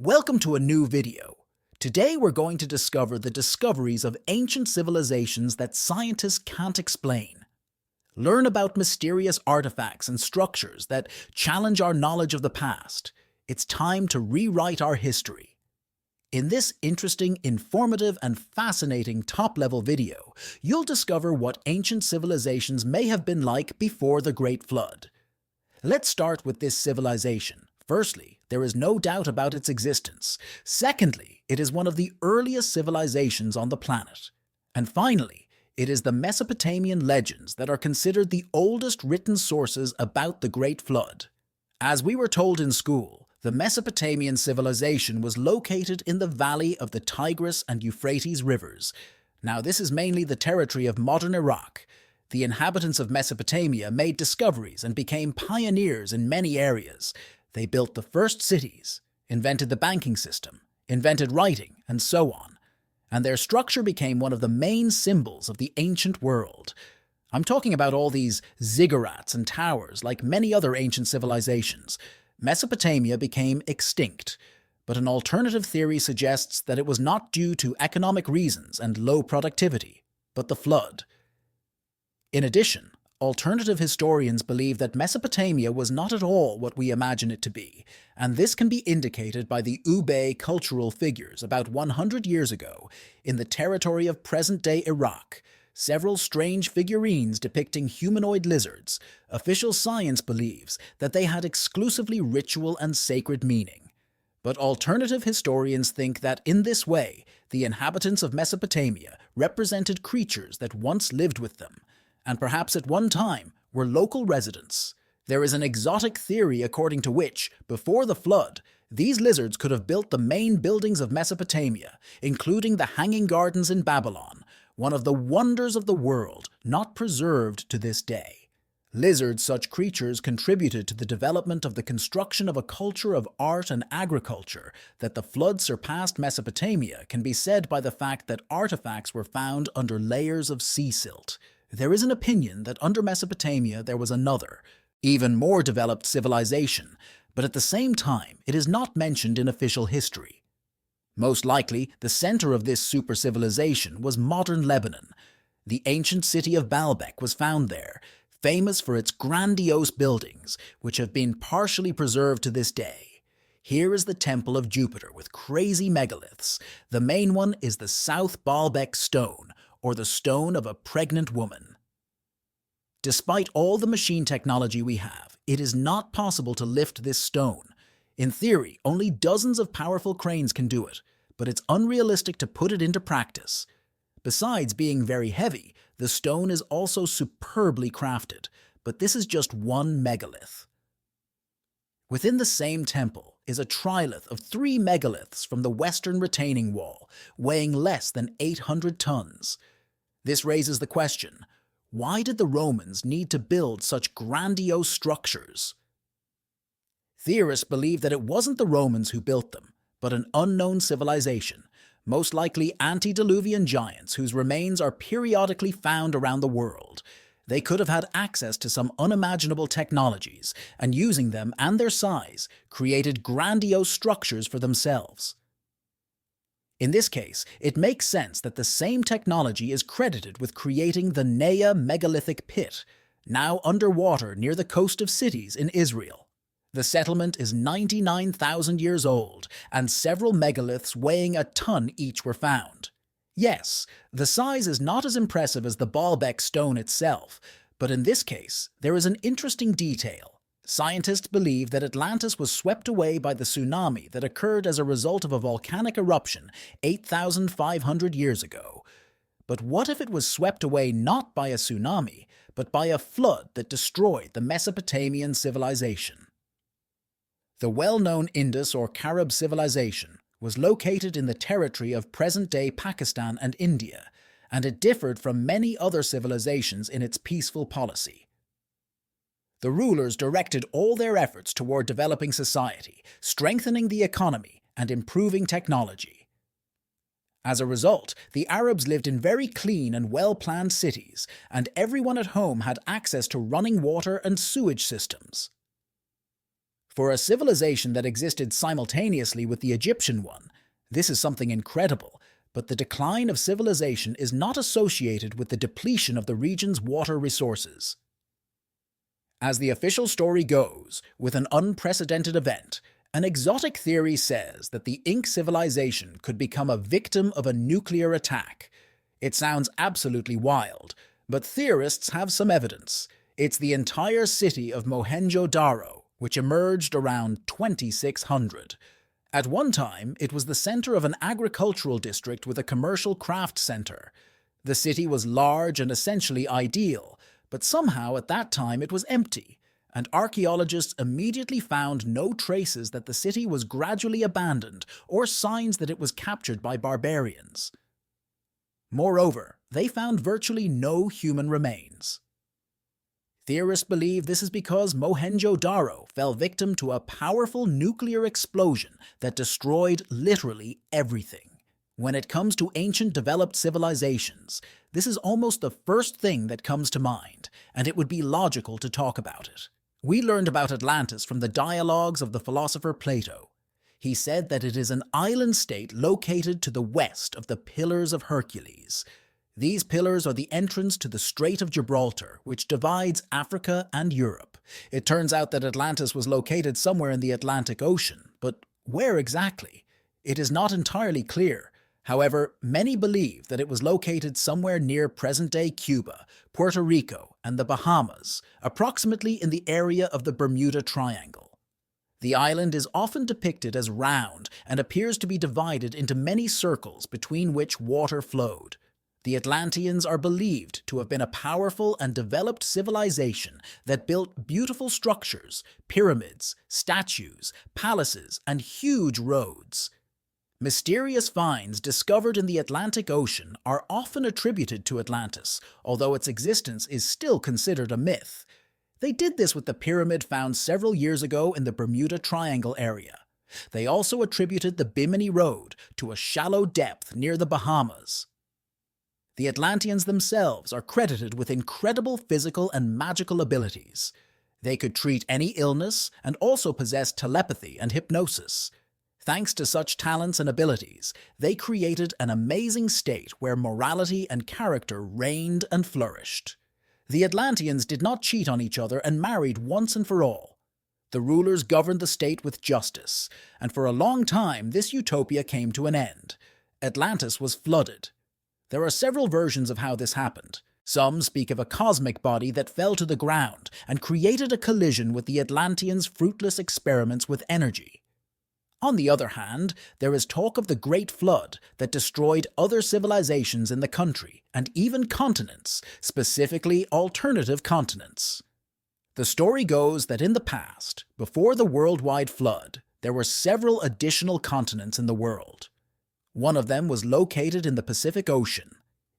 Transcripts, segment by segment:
Welcome to a new video. Today we're going to discover the discoveries of ancient civilizations that scientists can't explain. Learn about mysterious artifacts and structures that challenge our knowledge of the past. It's time to rewrite our history. In this interesting, informative, and fascinating top-level video, you'll discover what ancient civilizations may have been like before the Great Flood. Let's start with this civilization. Firstly, there is no doubt about its existence. Secondly, it is one of the earliest civilizations on the planet. And finally, it is the Mesopotamian legends that are considered the oldest written sources about the Great Flood. As we were told in school, the Mesopotamian civilization was located in the valley of the Tigris and Euphrates rivers. Now, this is mainly the territory of modern Iraq. The inhabitants of Mesopotamia made discoveries and became pioneers in many areas. They built the first cities, invented the banking system, invented writing, and so on. And their structure became one of the main symbols of the ancient world. I'm talking about all these ziggurats and towers like many other ancient civilizations. Mesopotamia became extinct, but an alternative theory suggests that it was not due to economic reasons and low productivity, but the flood. In addition, alternative historians believe that Mesopotamia was not at all what we imagine it to be, and this can be indicated by the Ube cultural figures about 100 years ago in the territory of present-day Iraq. Several strange figurines depicting humanoid lizards. Official science believes that they had exclusively ritual and sacred meaning. But alternative historians think that in this way, the inhabitants of Mesopotamia represented creatures that once lived with them, and perhaps at one time were local residents. There is an exotic theory according to which, before the flood, these lizards could have built the main buildings of Mesopotamia, including the Hanging Gardens in Babylon, one of the wonders of the world not preserved to this day. Lizards, such creatures, contributed to the development of the construction of a culture of art and agriculture. That the flood surpassed Mesopotamia can be said by the fact that artifacts were found under layers of sea silt. There is an opinion that under Mesopotamia there was another, even more developed civilization, but at the same time it is not mentioned in official history. Most likely, the center of this super-civilization was modern Lebanon. The ancient city of Baalbek was found there, famous for its grandiose buildings, which have been partially preserved to this day. Here is the Temple of Jupiter with crazy megaliths. The main one is the South Baalbek Stone, or the stone of a pregnant woman. Despite all the machine technology we have, it is not possible to lift this stone. In theory, only dozens of powerful cranes can do it, but it's unrealistic to put it into practice. Besides being very heavy, the stone is also superbly crafted, but this is just one megalith. Within the same temple is a trilith of 3 megaliths from the western retaining wall, weighing less than 800 tons. This raises the question, why did the Romans need to build such grandiose structures? Theorists believe that it wasn't the Romans who built them, but an unknown civilization, most likely antediluvian giants whose remains are periodically found around the world. They could have had access to some unimaginable technologies, and using them and their size, created grandiose structures for themselves. In this case, it makes sense that the same technology is credited with creating the Nea megalithic pit, now underwater near the coast of cities in Israel. The settlement is 99,000 years old, and several megaliths weighing a ton each were found. Yes, the size is not as impressive as the Baalbek stone itself, but in this case, there is an interesting detail. Scientists believe that Atlantis was swept away by the tsunami that occurred as a result of a volcanic eruption 8,500 years ago. But what if it was swept away not by a tsunami, but by a flood that destroyed the Mesopotamian civilization? The well-known Indus or Carib civilization was located in the territory of present-day Pakistan and India, and it differed from many other civilizations in its peaceful policy. The rulers directed all their efforts toward developing society, strengthening the economy, and improving technology. As a result, the Arabs lived in very clean and well-planned cities, and everyone at home had access to running water and sewage systems. For a civilization that existed simultaneously with the Egyptian one, this is something incredible, but the decline of civilization is not associated with the depletion of the region's water resources. As the official story goes, with an unprecedented event, an exotic theory says that the Inca civilization could become a victim of a nuclear attack. It sounds absolutely wild, but theorists have some evidence. It's the entire city of Mohenjo-Daro, which emerged around 2600. At one time, it was the center of an agricultural district with a commercial craft center. The city was large and essentially ideal, but somehow at that time it was empty, and archaeologists immediately found no traces that the city was gradually abandoned or signs that it was captured by barbarians. Moreover, they found virtually no human remains. Theorists believe this is because Mohenjo-Daro fell victim to a powerful nuclear explosion that destroyed literally everything. When it comes to ancient developed civilizations, this is almost the first thing that comes to mind, and it would be logical to talk about it. We learned about Atlantis from the dialogues of the philosopher Plato. He said that it is an island state located to the west of the Pillars of Hercules. These pillars are the entrance to the Strait of Gibraltar, which divides Africa and Europe. It turns out that Atlantis was located somewhere in the Atlantic Ocean, but where exactly? It is not entirely clear. However, many believe that it was located somewhere near present-day Cuba, Puerto Rico, and the Bahamas, approximately in the area of the Bermuda Triangle. The island is often depicted as round and appears to be divided into many circles between which water flowed. The Atlanteans are believed to have been a powerful and developed civilization that built beautiful structures, pyramids, statues, palaces, and huge roads. Mysterious finds discovered in the Atlantic Ocean are often attributed to Atlantis, although its existence is still considered a myth. They did this with the pyramid found several years ago in the Bermuda Triangle area. They also attributed the Bimini Road to a shallow depth near the Bahamas. The Atlanteans themselves are credited with incredible physical and magical abilities. They could treat any illness and also possessed telepathy and hypnosis. Thanks to such talents and abilities, they created an amazing state where morality and character reigned and flourished. The Atlanteans did not cheat on each other and married once and for all. The rulers governed the state with justice, and for a long time this utopia came to an end. Atlantis was flooded. There are several versions of how this happened. Some speak of a cosmic body that fell to the ground and created a collision with the Atlanteans' fruitless experiments with energy. On the other hand, there is talk of the Great Flood that destroyed other civilizations in the country and even continents, specifically alternative continents. The story goes that in the past, before the worldwide flood, there were several additional continents in the world. One of them was located in the Pacific Ocean.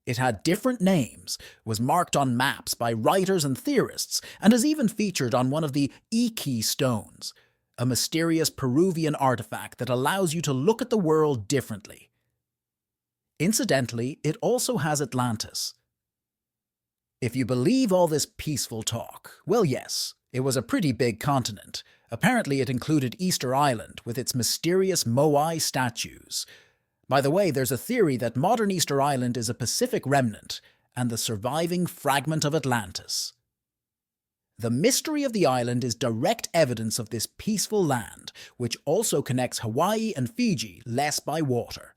It had different names, was marked on maps by writers and theorists, and is even featured on one of the Iki stones, a mysterious Peruvian artifact that allows you to look at the world differently. Incidentally, it also has Atlantis. If you believe all this peaceful talk, well yes, it was a pretty big continent. Apparently it included Easter Island with its mysterious Moai statues. By the way, there's a theory that modern Easter Island is a Pacific remnant and the surviving fragment of Atlantis. The mystery of the island is direct evidence of this peaceful land, which also connects Hawaii and Fiji less by water.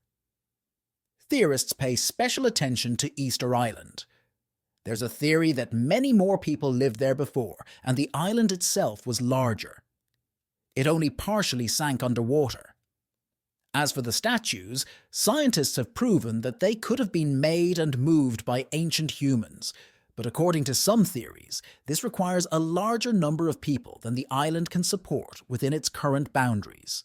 Theorists pay special attention to Easter Island. There's a theory that many more people lived there before, and the island itself was larger. It only partially sank underwater. As for the statues, scientists have proven that they could have been made and moved by ancient humans, but according to some theories, this requires a larger number of people than the island can support within its current boundaries.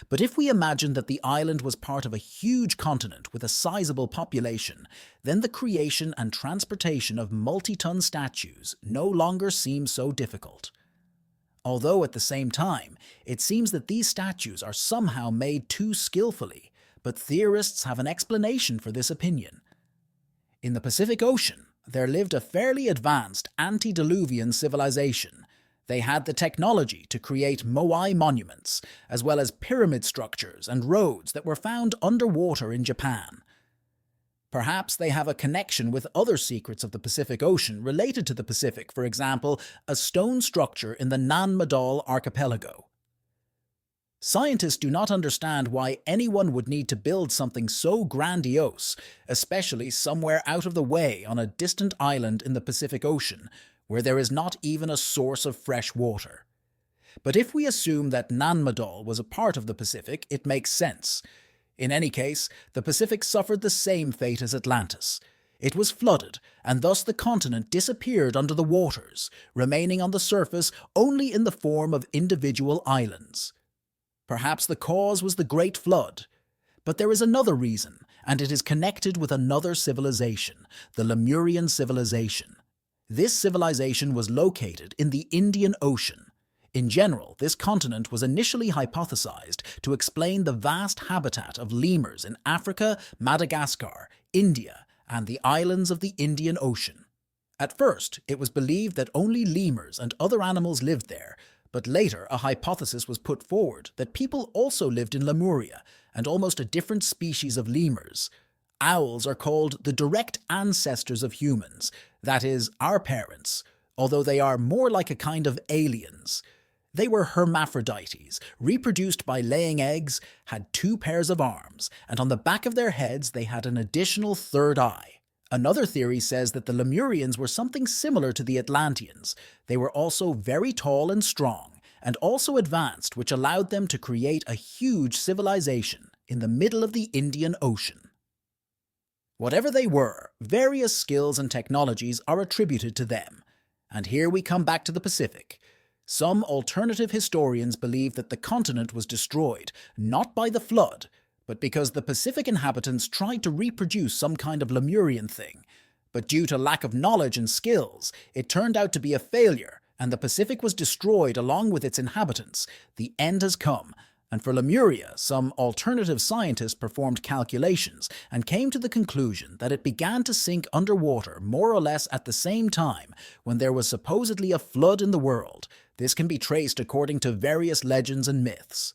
But if we imagine that the island was part of a huge continent with a sizable population, then the creation and transportation of multi-ton statues no longer seems so difficult. Although at the same time, it seems that these statues are somehow made too skillfully, but theorists have an explanation for this opinion. In the Pacific Ocean, there lived a fairly advanced antediluvian civilization. They had the technology to create moai monuments, as well as pyramid structures and roads that were found underwater in Japan. Perhaps they have a connection with other secrets of the Pacific Ocean related to the Pacific, for example, a stone structure in the Nan Madol archipelago. Scientists do not understand why anyone would need to build something so grandiose, especially somewhere out of the way on a distant island in the Pacific Ocean, where there is not even a source of fresh water. But if we assume that Nan Madol was a part of the Pacific, it makes sense. In any case, the Pacific suffered the same fate as Atlantis. It was flooded, and thus the continent disappeared under the waters, remaining on the surface only in the form of individual islands. Perhaps the cause was the Great Flood. But there is another reason, and it is connected with another civilization, the Lemurian civilization. This civilization was located in the Indian Ocean. In general, this continent was initially hypothesized to explain the vast habitat of lemurs in Africa, Madagascar, India, and the islands of the Indian Ocean. At first, it was believed that only lemurs and other animals lived there, but later a hypothesis was put forward that people also lived in Lemuria, and almost a different species of lemurs. Owls are called the direct ancestors of humans, that is, our parents, although they are more like a kind of aliens. They were hermaphrodites, reproduced by laying eggs, had 2 pairs of arms, and on the back of their heads they had an additional third eye. Another theory says that the Lemurians were something similar to the Atlanteans. They were also very tall and strong, and also advanced, which allowed them to create a huge civilization in the middle of the Indian Ocean. Whatever they were, various skills and technologies are attributed to them. And here we come back to the Pacific. Some alternative historians believe that the continent was destroyed, not by the flood, but because the Pacific inhabitants tried to reproduce some kind of Lemurian thing. But due to lack of knowledge and skills, it turned out to be a failure, and the Pacific was destroyed along with its inhabitants. The end has come, and for Lemuria, some alternative scientists performed calculations and came to the conclusion that it began to sink underwater more or less at the same time when there was supposedly a flood in the world. This can be traced according to various legends and myths.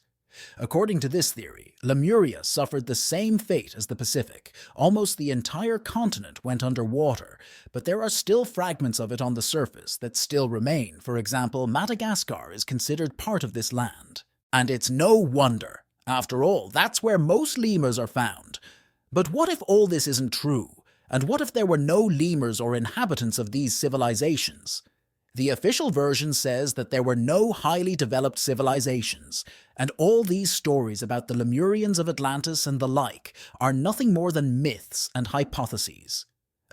According to this theory, Lemuria suffered the same fate as the Pacific. Almost the entire continent went underwater, but there are still fragments of it on the surface that still remain. For example, Madagascar is considered part of this land. And it's no wonder. After all, that's where most lemurs are found. But what if all this isn't true? And what if there were no lemurs or inhabitants of these civilizations? The official version says that there were no highly developed civilizations, and all these stories about the Lemurians of Atlantis and the like are nothing more than myths and hypotheses.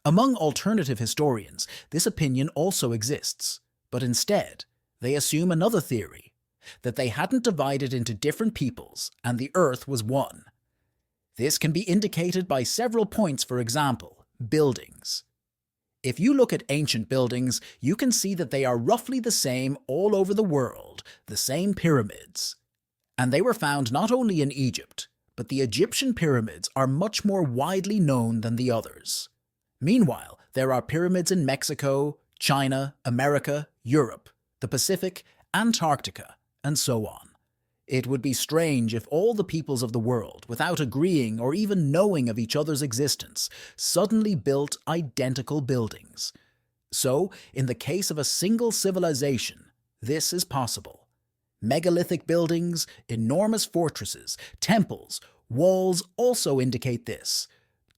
Among alternative historians, this opinion also exists, but instead, they assume another theory, that they hadn't divided into different peoples and the Earth was one. This can be indicated by several points, for example, buildings. If you look at ancient buildings, you can see that they are roughly the same all over the world, the same pyramids. And they were found not only in Egypt, but the Egyptian pyramids are much more widely known than the others. Meanwhile, there are pyramids in Mexico, China, America, Europe, the Pacific, Antarctica, and so on. It would be strange if all the peoples of the world, without agreeing or even knowing of each other's existence, suddenly built identical buildings. So, in the case of a single civilization, this is possible. Megalithic buildings, enormous fortresses, temples, walls also indicate this.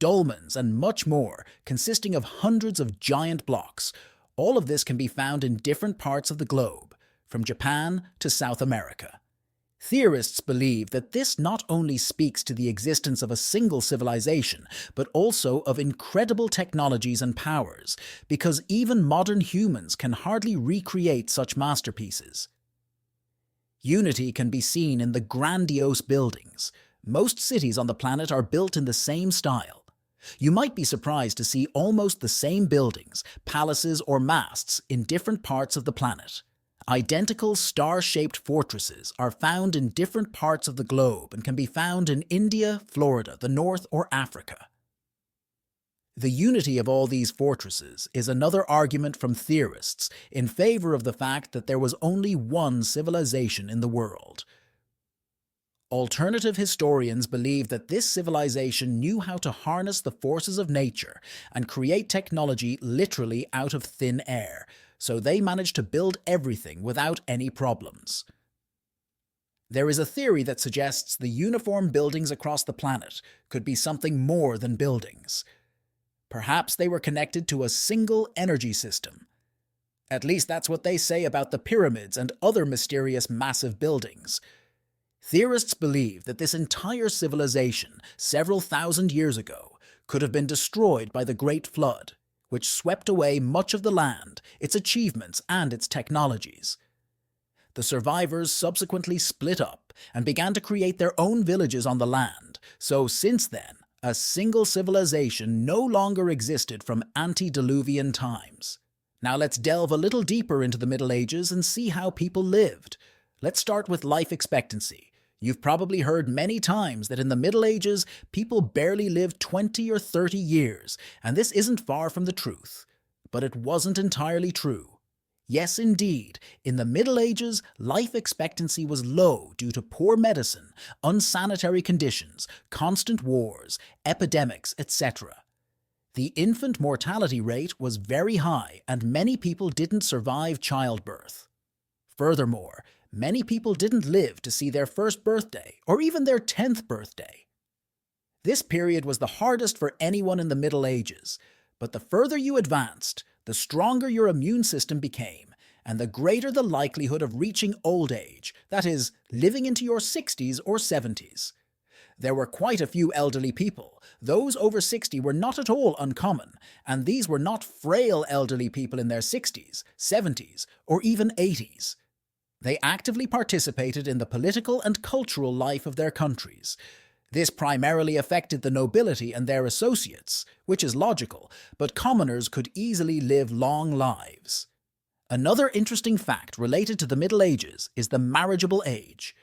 Dolmens and much more, consisting of hundreds of giant blocks. All of this can be found in different parts of the globe, from Japan to South America. Theorists believe that this not only speaks to the existence of a single civilization, but also of incredible technologies and powers, because even modern humans can hardly recreate such masterpieces. Unity can be seen in the grandiose buildings. Most cities on the planet are built in the same style. You might be surprised to see almost the same buildings, palaces, or masts in different parts of the planet. Identical star-shaped fortresses are found in different parts of the globe and can be found in India, Florida, the North, or Africa. The unity of all these fortresses is another argument from theorists in favor of the fact that there was only one civilization in the world. Alternative historians believe that this civilization knew how to harness the forces of nature and create technology literally out of thin air, so they managed to build everything without any problems. There is a theory that suggests the uniform buildings across the planet could be something more than buildings. Perhaps they were connected to a single energy system. At least that's what they say about the pyramids and other mysterious massive buildings. Theorists believe that this entire civilization, several thousand years ago, could have been destroyed by the Great Flood, which swept away much of the land, its achievements, and its technologies. The survivors subsequently split up and began to create their own villages on the land, so since then, a single civilization no longer existed from antediluvian times. Now let's delve a little deeper into the Middle Ages and see how people lived. Let's start with life expectancy. You've probably heard many times that in the Middle Ages, people barely lived 20 or 30 years, and this isn't far from the truth. But it wasn't entirely true. Yes, indeed, in the Middle Ages, life expectancy was low due to poor medicine, unsanitary conditions, constant wars, epidemics, etc. The infant mortality rate was very high, and many people didn't survive childbirth. Furthermore, many people didn't live to see their first birthday or even their 10th birthday. This period was the hardest for anyone in the Middle Ages, but the further you advanced, the stronger your immune system became, and the greater the likelihood of reaching old age, that is, living into your 60s or 70s. There were quite a few elderly people. Those over 60 were not at all uncommon, and these were not frail elderly people in their 60s, 70s, or even 80s. They actively participated in the political and cultural life of their countries. This primarily affected the nobility and their associates, which is logical, but commoners could easily live long lives. Another interesting fact related to the Middle Ages is the marriageable age.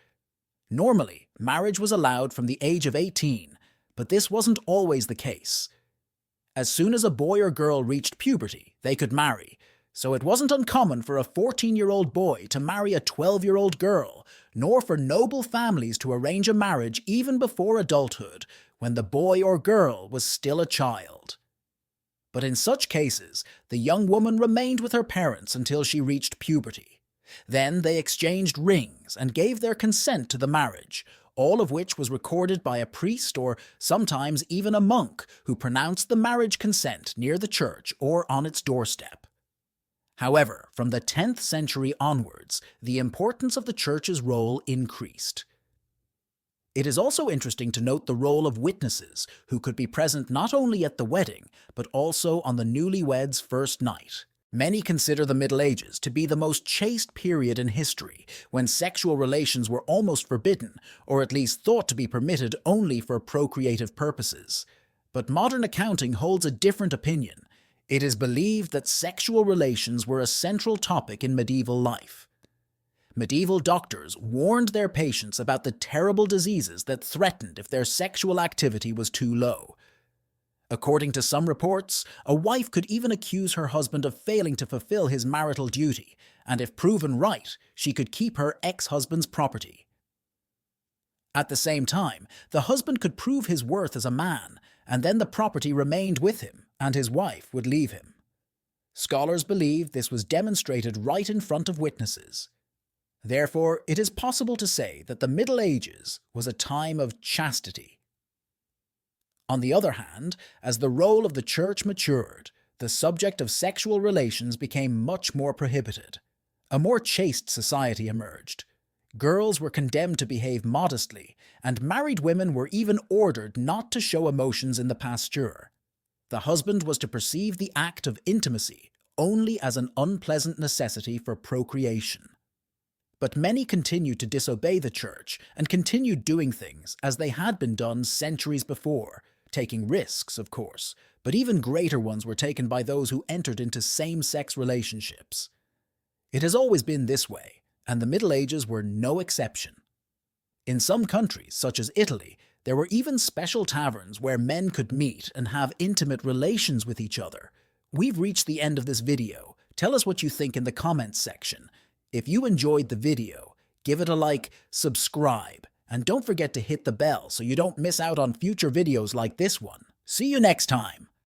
Normally, marriage was allowed from the age of 18, but this wasn't always the case. As soon as a boy or girl reached puberty, they could marry, so it wasn't uncommon for a 14-year-old boy to marry a 12-year-old girl, nor for noble families to arrange a marriage even before adulthood, when the boy or girl was still a child. But in such cases, the young woman remained with her parents until she reached puberty. Then they exchanged rings and gave their consent to the marriage, all of which was recorded by a priest or sometimes even a monk who pronounced the marriage consent near the church or on its doorstep. However, from the 10th century onwards, the importance of the church's role increased. It is also interesting to note the role of witnesses, who could be present not only at the wedding, but also on the newlyweds' first night. Many consider the Middle Ages to be the most chaste period in history, when sexual relations were almost forbidden, or at least thought to be permitted only for procreative purposes. But modern accounting holds a different opinion. It is believed that sexual relations were a central topic in medieval life. Medieval doctors warned their patients about the terrible diseases that threatened if their sexual activity was too low. According to some reports, a wife could even accuse her husband of failing to fulfill his marital duty, and if proven right, she could keep her ex-husband's property. At the same time, the husband could prove his worth as a man, and then the property remained with him, and his wife would leave him. Scholars believe this was demonstrated right in front of witnesses. Therefore, it is possible to say that the Middle Ages was a time of chastity. On the other hand, as the role of the church matured, the subject of sexual relations became much more prohibited. A more chaste society emerged. Girls were condemned to behave modestly, and married women were even ordered not to show emotions in the pasture. The husband was to perceive the act of intimacy only as an unpleasant necessity for procreation. But many continued to disobey the church and continued doing things as they had been done centuries before, taking risks, of course, but even greater ones were taken by those who entered into same-sex relationships. It has always been this way, and the Middle Ages were no exception. In some countries, such as Italy, There were even special taverns where men could meet and have intimate relations with each other. We've reached the end of this video. Tell us what you think in the comments section. If you enjoyed the video, give it a like, subscribe, and don't forget to hit the bell so you don't miss out on future videos like this one. See you next time!